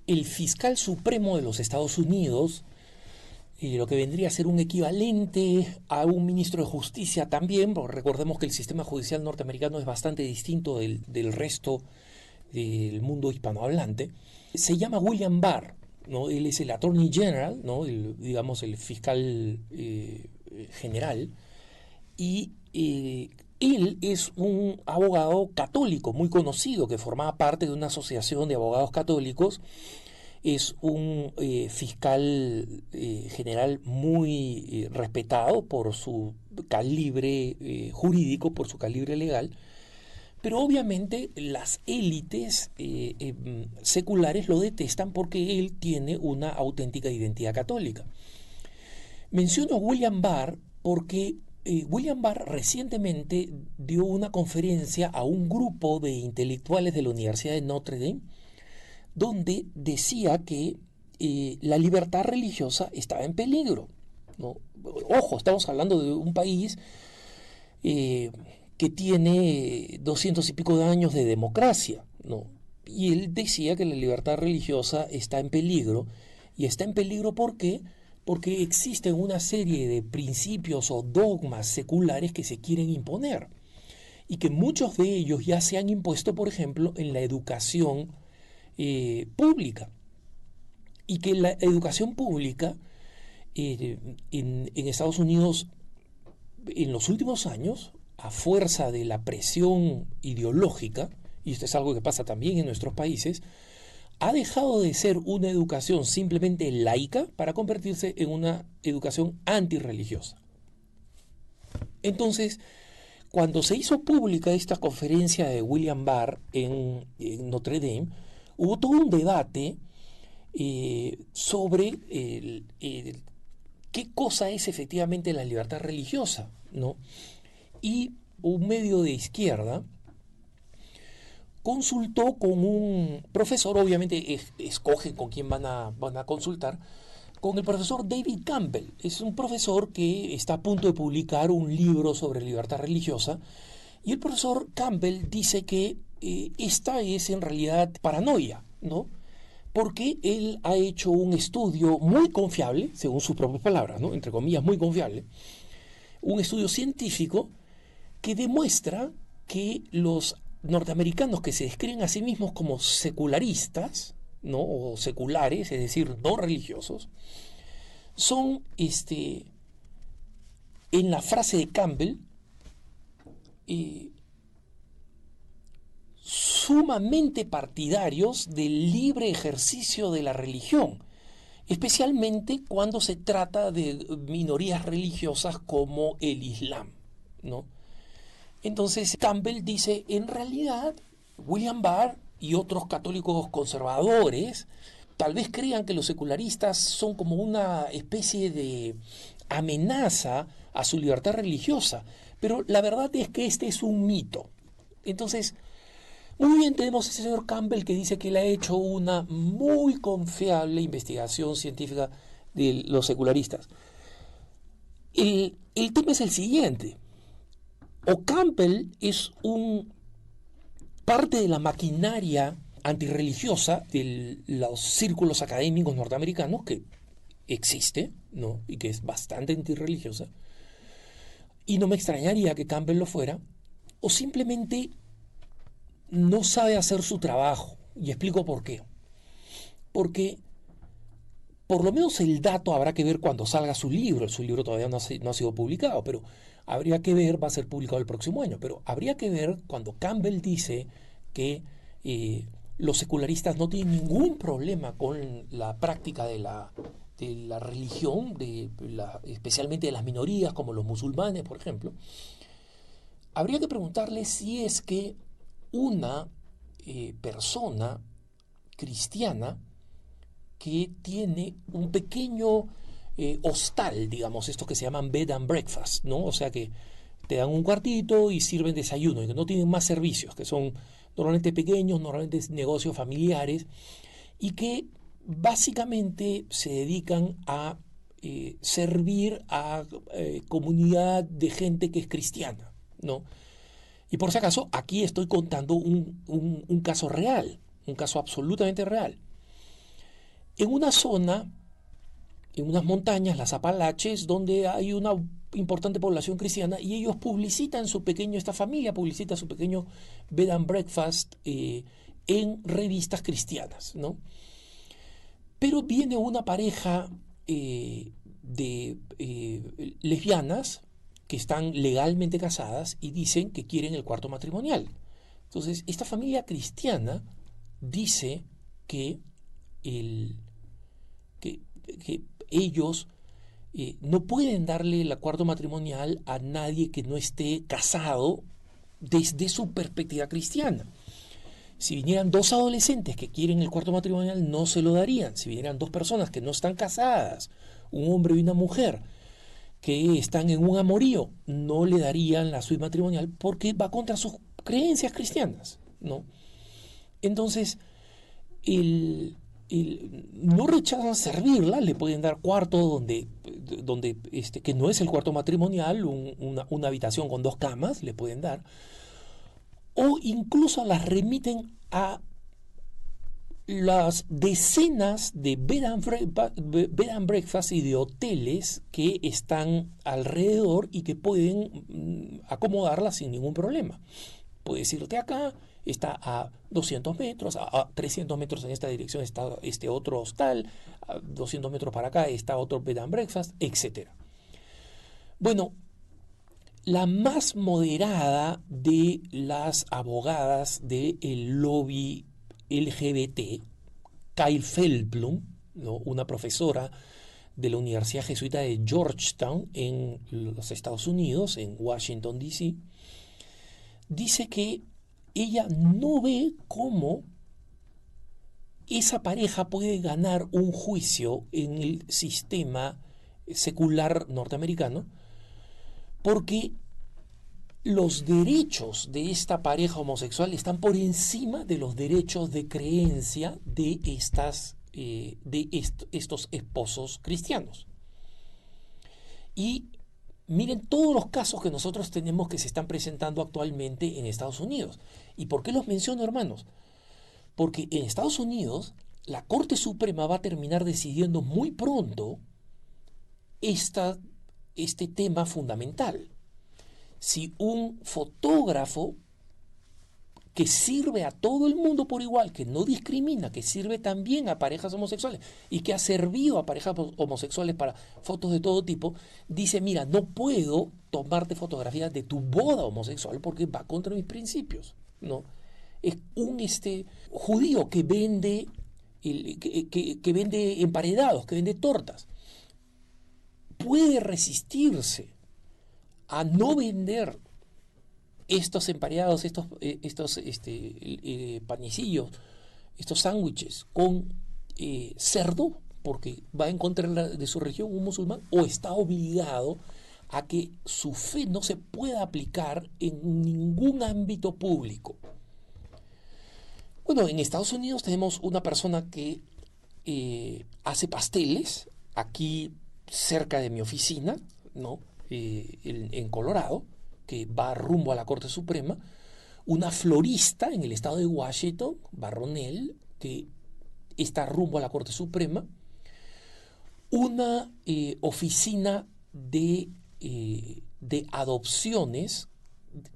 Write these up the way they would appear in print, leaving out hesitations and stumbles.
el fiscal supremo de los Estados Unidos, lo que vendría a ser un equivalente a un ministro de justicia también, porque recordemos que el sistema judicial norteamericano es bastante distinto del resto del mundo hispanohablante, se llama William Barr, ¿no? Él es el Attorney General, ¿no? Digamos el fiscal general, y él es un abogado católico muy conocido que formaba parte de una asociación de abogados católicos. Es un fiscal general muy respetado por su calibre jurídico, por su calibre legal, pero obviamente las élites seculares lo detestan porque él tiene una auténtica identidad católica. Menciono a William Barr porque William Barr recientemente dio una conferencia a un grupo de intelectuales de la Universidad de Notre Dame, donde decía que la libertad religiosa estaba en peligro, ¿no? Ojo, estamos hablando de un país que tiene 200 y pico de años de democracia, ¿no? Y él decía que la libertad religiosa está en peligro, y está en peligro ¿por qué? Porque existen una serie de principios o dogmas seculares que se quieren imponer, y que muchos de ellos ya se han impuesto, por ejemplo, en la educación pública, y que la educación pública en Estados Unidos en los últimos años, a fuerza de la presión ideológica, y esto es algo que pasa también en nuestros países, ha dejado de ser una educación simplemente laica para convertirse en una educación antirreligiosa. Entonces, cuando se hizo pública esta conferencia de William Barr en Notre Dame, hubo todo un debate sobre qué cosa es efectivamente la libertad religiosa, ¿no? Y un medio de izquierda consultó con un profesor, obviamente escogen con quién van a consultar, con el profesor David Campbell. Es un profesor que está a punto de publicar un libro sobre libertad religiosa, y el profesor Campbell dice que esta es en realidad paranoia, ¿no? Porque él ha hecho un estudio muy confiable, según sus propias palabras, ¿no? Entre comillas, muy confiable, un estudio científico que demuestra que los norteamericanos que se describen a sí mismos como secularistas, ¿no? O seculares, es decir, no religiosos, son, en la frase de Campbell, eh, sumamente partidarios del libre ejercicio de la religión, especialmente cuando se trata de minorías religiosas como el Islam, ¿no? Entonces Campbell dice, en realidad, William Barr y otros católicos conservadores tal vez crean que los secularistas son como una especie de amenaza a su libertad religiosa, pero la verdad es que este es un mito. Entonces, muy bien, tenemos a ese señor Campbell que dice que él ha hecho una muy confiable investigación científica de los secularistas. El tema es el siguiente. O Campbell es un parte de la maquinaria antirreligiosa de los círculos académicos norteamericanos, que existe, ¿no? Y que es bastante antirreligiosa, y no me extrañaría que Campbell lo fuera, o simplemente no sabe hacer su trabajo. Y explico por qué. Porque por lo menos el dato habrá que ver cuando salga su libro. Su libro todavía no ha sido publicado, pero habría que ver, va a ser publicado el próximo año, pero habría que ver cuando Campbell dice que los secularistas no tienen ningún problema con la práctica de la religión, especialmente de las minorías como los musulmanes, por ejemplo. Habría que preguntarle si es que una persona cristiana que tiene un pequeño hostal, digamos, estos que se llaman bed and breakfast, ¿no? O sea que te dan un cuartito y sirven desayuno, y que no tienen más servicios, que son normalmente pequeños, normalmente negocios familiares, y que básicamente se dedican a servir a comunidad de gente que es cristiana, ¿no? Y por si acaso, aquí estoy contando un caso real, un caso absolutamente real. en una zona, en unas montañas, las Apalaches, donde hay una importante población cristiana, y ellos publicitan esta familia publicita su pequeño bed and breakfast en revistas cristianas, ¿no? Pero viene una pareja de lesbianas que están legalmente casadas y dicen que quieren el cuarto matrimonial. Entonces, esta familia cristiana dice que, el, que ellos no pueden darle el cuarto matrimonial a nadie que no esté casado desde su perspectiva cristiana. Si vinieran dos adolescentes que quieren el cuarto matrimonial, no se lo darían. Si vinieran dos personas que no están casadas, un hombre y una mujer, que están en un amorío, no le darían la suite matrimonial porque va contra sus creencias cristianas, ¿no? Entonces, no rechazan servirla, le pueden dar cuarto donde que no es el cuarto matrimonial, una habitación con 2 camas, le pueden dar, o incluso las remiten a las decenas de bed and breakfast y de hoteles que están alrededor y que pueden acomodarlas sin ningún problema. Puedes irte acá, está a 200 metros, a 300 metros en esta dirección está este otro hostal, a 200 metros para acá está otro bed and breakfast, etc. Bueno, la más moderada de las abogadas del lobby LGBT, Kyle Feldblum, ¿no?, una profesora de la Universidad Jesuita de Georgetown en los Estados Unidos, en Washington, D.C., dice que ella no ve cómo esa pareja puede ganar un juicio en el sistema secular norteamericano, porque los derechos de esta pareja homosexual están por encima de los derechos de creencia de estos esposos cristianos. Y miren todos los casos que nosotros tenemos que se están presentando actualmente en Estados Unidos. ¿Y por qué los menciono, hermanos? Porque en Estados Unidos la Corte Suprema va a terminar decidiendo muy pronto este tema fundamental. Si un fotógrafo que sirve a todo el mundo por igual, que no discrimina, que sirve también a parejas homosexuales y que ha servido a parejas homosexuales para fotos de todo tipo, dice, mira, no puedo tomarte fotografías de tu boda homosexual porque va contra mis principios, ¿no? Es un judío que vende que vende emparedados, que vende tortas. Puede resistirse a no vender estos emparedados, estos panecillos, estos sándwiches con cerdo, porque va en contra de su religión, un musulmán, o está obligado a que su fe no se pueda aplicar en ningún ámbito público. Bueno, en Estados Unidos tenemos una persona que hace pasteles aquí cerca de mi oficina, ¿no? En Colorado, que va rumbo a la Corte Suprema, una florista en el estado de Washington, Barronell, que está rumbo a la Corte Suprema, una oficina de adopciones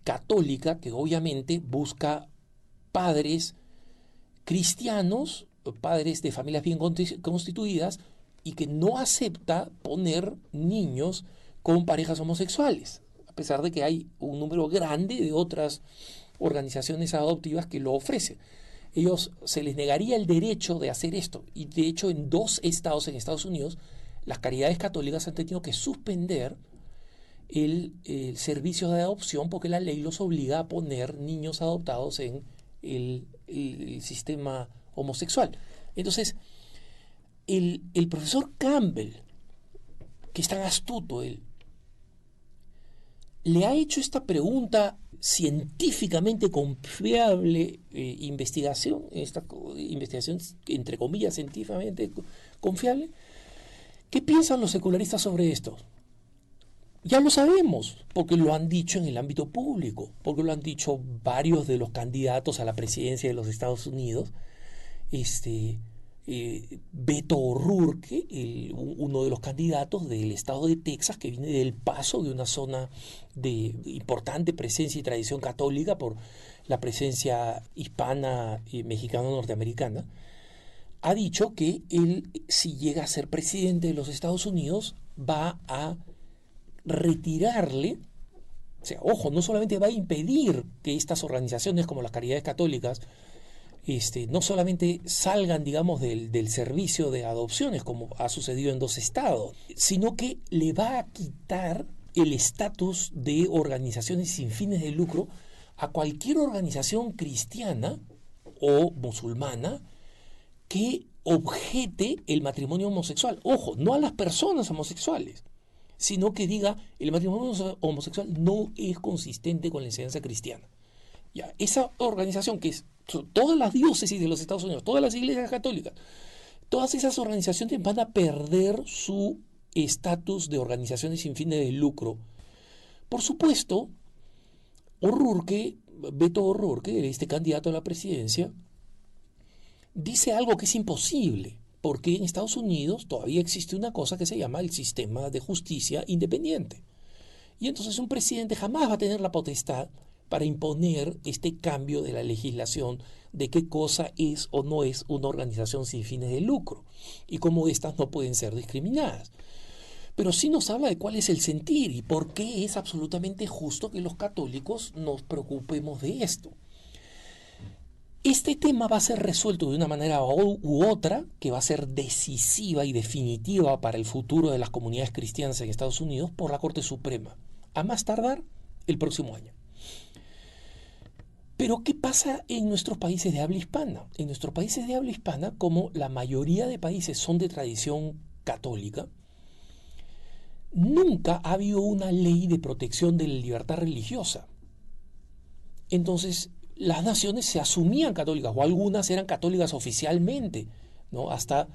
católica que obviamente busca padres cristianos, padres de familias bien constituidas, y que no acepta poner niños con parejas homosexuales, a pesar de que hay un número grande de otras organizaciones adoptivas que lo ofrecen. Ellos se les negaría el derecho de hacer esto, y de hecho en 2 estados en Estados Unidos las caridades católicas han tenido que suspender el servicio de adopción porque la ley los obliga a poner niños adoptados en el sistema homosexual. Entonces, el profesor Campbell, que es tan astuto, él le ha hecho esta pregunta científicamente confiable, investigación entre comillas científicamente confiable. ¿Qué piensan los secularistas sobre esto? Ya lo sabemos, porque lo han dicho en el ámbito público, porque lo han dicho varios de los candidatos a la presidencia de los Estados Unidos, Beto O'Rourke, uno de los candidatos del estado de Texas, que viene del Paso, de una zona de importante presencia y tradición católica por la presencia hispana y mexicano-norteamericana, ha dicho que él, si llega a ser presidente de los Estados Unidos, va a retirarle, o sea, ojo, no solamente va a impedir que estas organizaciones como las Caridades Católicas no solamente salgan, digamos, del servicio de adopciones, como ha sucedido en 2 estados, sino que le va a quitar el estatus de organizaciones sin fines de lucro a cualquier organización cristiana o musulmana que objete el matrimonio homosexual. Ojo, no a las personas homosexuales, sino que diga el matrimonio homosexual no es consistente con la enseñanza cristiana. Ya, esa organización, que es todas las diócesis de los Estados Unidos, todas las iglesias católicas, todas esas organizaciones van a perder su estatus de organizaciones sin fines de lucro. Por supuesto, Beto O'Rourke, este candidato a la presidencia, dice algo que es imposible, porque en Estados Unidos todavía existe una cosa que se llama el sistema de justicia independiente. Y entonces un presidente jamás va a tener la potestad para imponer este cambio de la legislación de qué cosa es o no es una organización sin fines de lucro y cómo éstas no pueden ser discriminadas. Pero sí nos habla de cuál es el sentir y por qué es absolutamente justo que los católicos nos preocupemos de esto. Este tema va a ser resuelto de una manera u otra, que va a ser decisiva y definitiva para el futuro de las comunidades cristianas en Estados Unidos, por la Corte Suprema, a más tardar el próximo año. Pero ¿qué pasa en nuestros países de habla hispana? En nuestros países de habla hispana, como la mayoría de países son de tradición católica, nunca ha habido una ley de protección de la libertad religiosa. Entonces, las naciones se asumían católicas, o algunas eran católicas oficialmente, ¿no? Hasta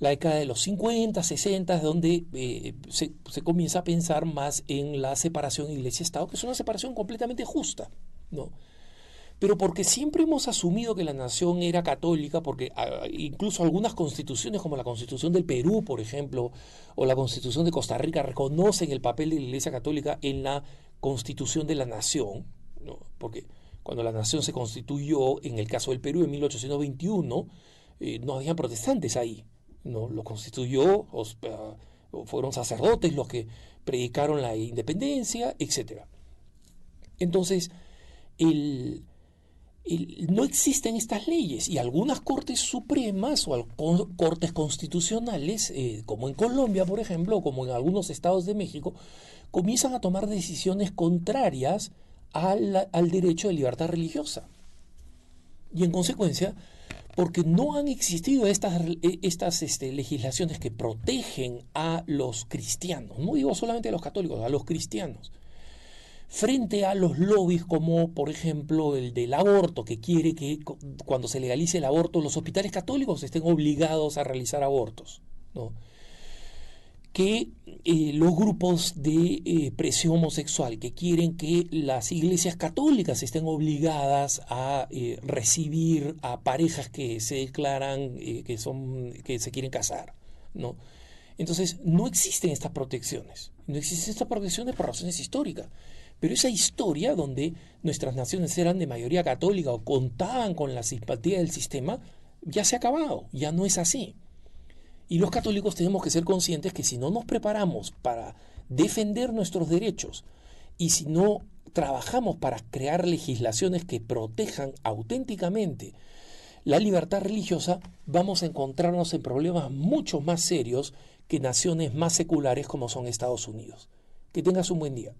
la década de los 50, 60, donde se comienza a pensar más en la separación Iglesia-Estado, que es una separación completamente justa, ¿no? Pero porque siempre hemos asumido que la nación era católica, porque incluso algunas constituciones, como la Constitución del Perú, por ejemplo, o la Constitución de Costa Rica, reconocen el papel de la Iglesia Católica en la constitución de la nación, ¿no? Porque cuando la nación se constituyó, en el caso del Perú, en 1821, no habían protestantes ahí, ¿no? Lo constituyó, fueron sacerdotes los que predicaron la independencia, etc. Entonces, no existen estas leyes, y algunas cortes supremas o cortes constitucionales, como en Colombia, por ejemplo, o como en algunos estados de México, comienzan a tomar decisiones contrarias al derecho de libertad religiosa. Y en consecuencia, porque no han existido estas legislaciones que protegen a los cristianos, no digo solamente a los católicos, a los cristianos, frente a los lobbies como, por ejemplo, el del aborto, que quiere que cuando se legalice el aborto los hospitales católicos estén obligados a realizar abortos, ¿no? Que los grupos de presión homosexual, que quieren que las iglesias católicas estén obligadas a recibir a parejas que se declaran que se quieren casar, ¿no? Entonces, no existen estas protecciones. No existen estas protecciones por razones históricas. Pero esa historia donde nuestras naciones eran de mayoría católica o contaban con la simpatía del sistema, ya se ha acabado, ya no es así. Y los católicos tenemos que ser conscientes que si no nos preparamos para defender nuestros derechos y si no trabajamos para crear legislaciones que protejan auténticamente la libertad religiosa, vamos a encontrarnos en problemas mucho más serios que naciones más seculares como son Estados Unidos. Que tengas un buen día.